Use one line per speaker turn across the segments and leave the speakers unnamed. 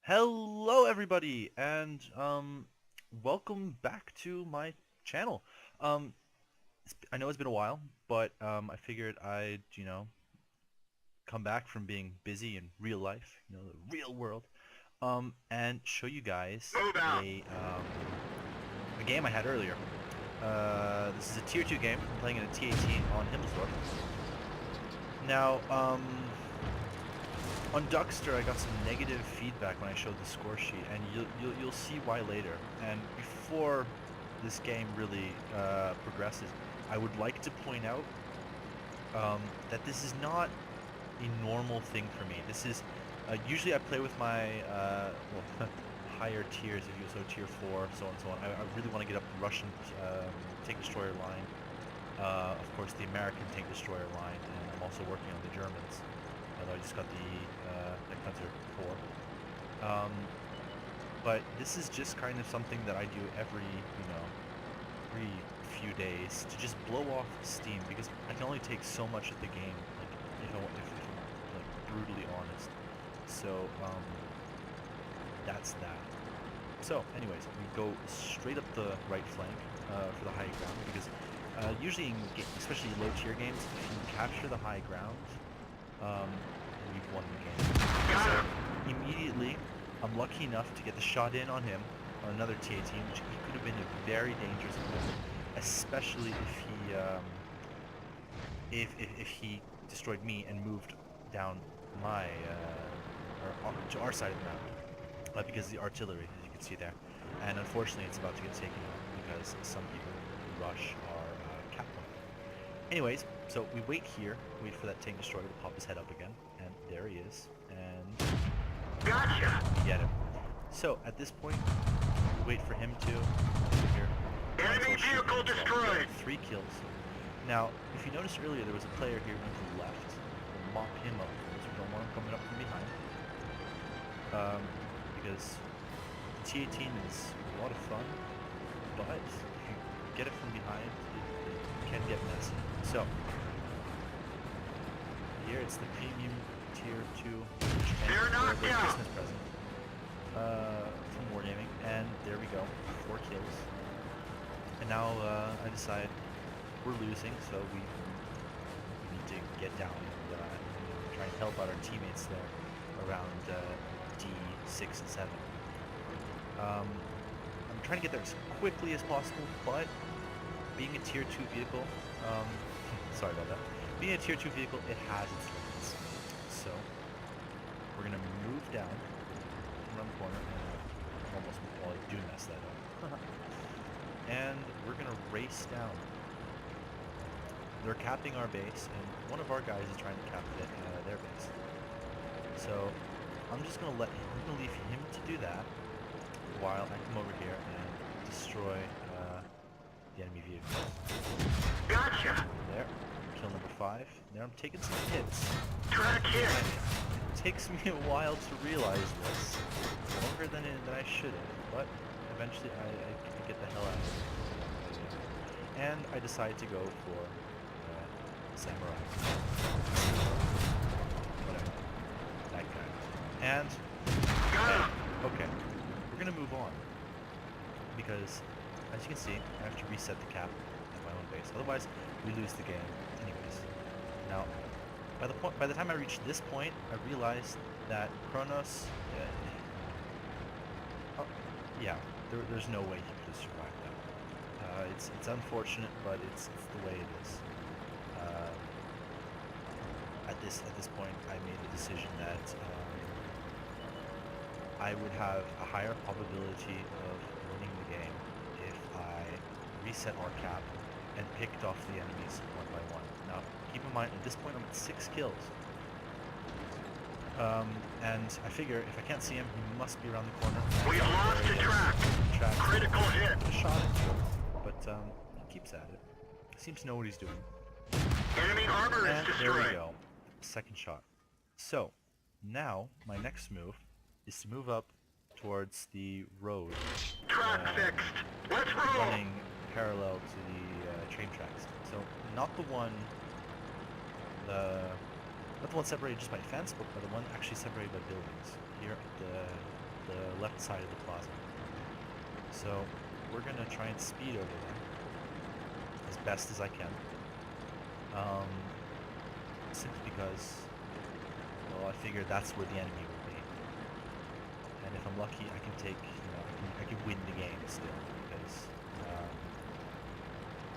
Hello everybody and welcome back to my channel. I know it's been a while, but I figured I'd come back from being busy in real life, the real world, and show you guys
Move out.
a game I had earlier. This is a tier 2 game. I'm playing in a T18 on Himmelsdorf. Now, on Duckster, I got some negative feedback when I showed the score sheet, and you'll see why later. And before this game really progresses, I would like to point out that this is not a normal thing for me. This is usually I play with my higher tiers, if you so tier 4, so on and so on. I really want to get up the Russian tank destroyer line, of course the American tank destroyer line, and I'm also working on the Germans. Although I just got the Panzer 4. But this is just kind of something that I do every few days to just blow off steam, because I can only take so much of the game, like if I'm like brutally honest. So that's that. So anyways, we go straight up the right flank for the high ground, because usually especially low tier games, if you capture the high ground, we've won the game. So immediately, I'm lucky enough to get the shot in on him, on another T18, which he could have been a very dangerous opponent, especially if he destroyed me and moved down my to our side of the map, because of the artillery, as you can see there. And unfortunately, it's about to get taken out because some people rush our cap point. Anyways, so we wait here, wait for that tank destroyer to pop his head up again, and there he is, and
Gotcha.
we get him. So at this point, we wait for him to here.
Enemy vehicle destroyed.
3 kills. Now, if you noticed earlier, there was a player here to the left. We'll mop him up because we don't want him coming up from behind. Because the T18 is a lot of fun, but if you get it from behind, it can get messy. So, here it's the premium tier 2
They're knocked out.
Christmas present from Wargaming, and there we go, 4 kills. And now I decide we're losing, so we need to get down and try and help out our teammates there around D6 and 7. I'm trying to get there as quickly as possible, but being a tier 2 vehicle, sorry about that. Being a tier 2 vehicle, it has its limits. So, we're going to move down around the corner, and I do mess that up. And we're going to race down. They're capping our base, and one of our guys is trying to cap their base. So, I'm just going to leave him to do that, while I come over here and destroy the enemy vehicles.
Gotcha.
There. Kill number 5. Now I'm taking some hits.
Track hit.
It takes me a while to realize this. Longer than I should have, but eventually I get the hell out of it. And I decide to go for Samurai. Whatever. That guy. And okay. We're gonna move on. Because as you can see, I have to reset the cap at my own base. Otherwise, we lose the game. Anyways, now by the time I reached this point, I realized that Kronos, there's no way he could have survived that. It's unfortunate, but it's the way it is. At this point, I made the decision that I would have a higher probability of winning the game if I reset our cap and picked off the enemies one by one. Now, keep in mind, at this point I'm at 6 kills. And I figure if I can't see him, he must be around the corner.
We lost the track. Critical hit.
Put a shot into him, but he keeps at it. Seems to know what he's doing.
Enemy armor is destroyed.
There we go. Second shot. So, now, my next move is to move up towards the road.
Track fixed. Let's roll.
Running parallel to the train tracks. So, not the one separated just by fence, but the one actually separated by buildings. Here at left side of the plaza. So we're gonna try and speed over there as best as I can. Simply because, well, I figure that's where the enemy will be. And if I'm lucky, I can take, I can win the game still. Because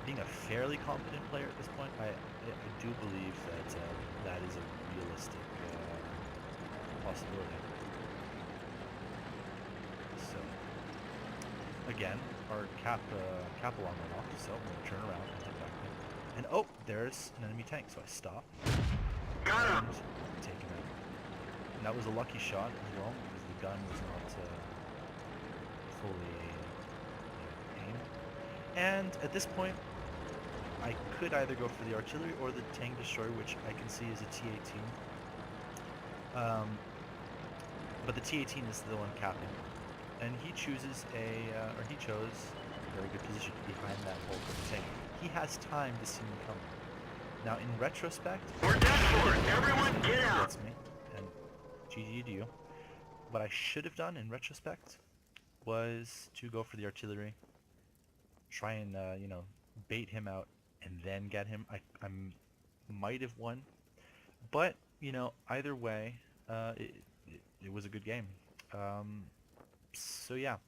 being a fairly competent player at this point, I do believe that that is a realistic possibility. So, again, our cap alarm went off, so I'm going to turn around and head back in. And oh, there's an enemy tank, so I stop
Got him.
and take him out. And that was a lucky shot as well, because the gun was not fully aimed. And at this point, I could either go for the artillery or the tank destroyer, which I can see is a T18. But the T18 is the one capping. And he chooses he chose a very good position behind that whole tank. He has time to see me coming. Now, in retrospect,
We're dead for it. Everyone get out.
gets me, and GG to you. What I should have done in retrospect was to go for the artillery, try and bait him out, and then get him. I might have won, but either way, it was a good game. So yeah.